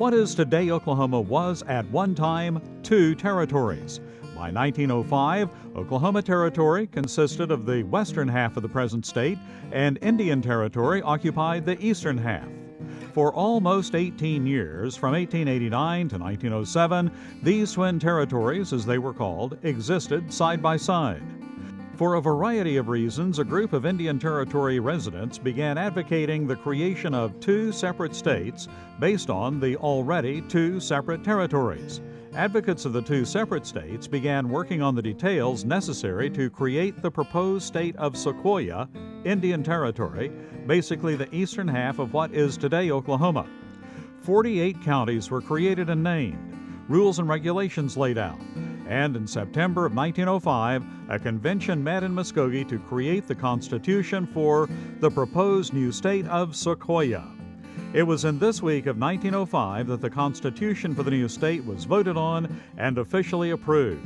What is today Oklahoma was at one time two territories. By 1905, Oklahoma Territory consisted of the western half of the present state, and Indian Territory occupied the eastern half. For almost 18 years, from 1889 to 1907, these twin territories, as they were called, existed side by side. For a variety of reasons, a group of Indian Territory residents began advocating the creation of two separate states based on the already two separate territories. Advocates of the two separate states began working on the details necessary to create the proposed state of Sequoyah, Indian Territory, basically the eastern half of what is today Oklahoma. 48 counties were created and named, rules and regulations laid out, and in September of 1905, a convention met in Muskogee to create the Constitution for the proposed new state of Sequoyah. It was in this week of 1905 that the Constitution for the new state was voted on and officially approved.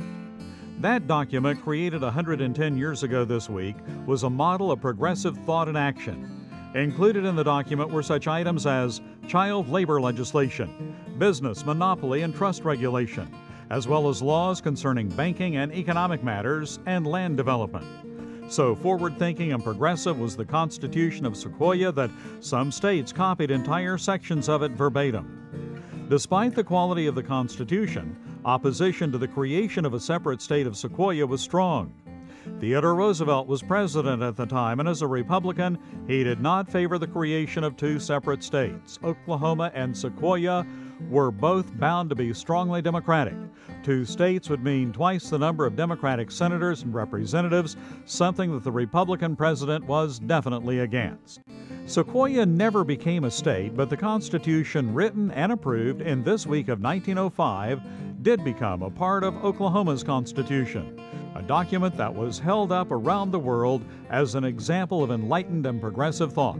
That document, created 110 years ago this week, was a model of progressive thought and action. Included in the document were such items as child labor legislation, business, monopoly, and trust regulation, as well as laws concerning banking and economic matters and land development. So forward-thinking and progressive was the Constitution of Sequoyah that some states copied entire sections of it verbatim. Despite the quality of the Constitution, opposition to the creation of a separate state of Sequoyah was strong. Theodore Roosevelt was president at the time, and as a Republican, he did not favor the creation of two separate states. Oklahoma and Sequoyah were both bound to be strongly Democratic. Two states would mean twice the number of Democratic senators and representatives, something that the Republican president was definitely against. Sequoyah never became a state, but the Constitution written and approved in this week of 1905 did become a part of Oklahoma's Constitution, a document that was held up around the world as an example of enlightened and progressive thought.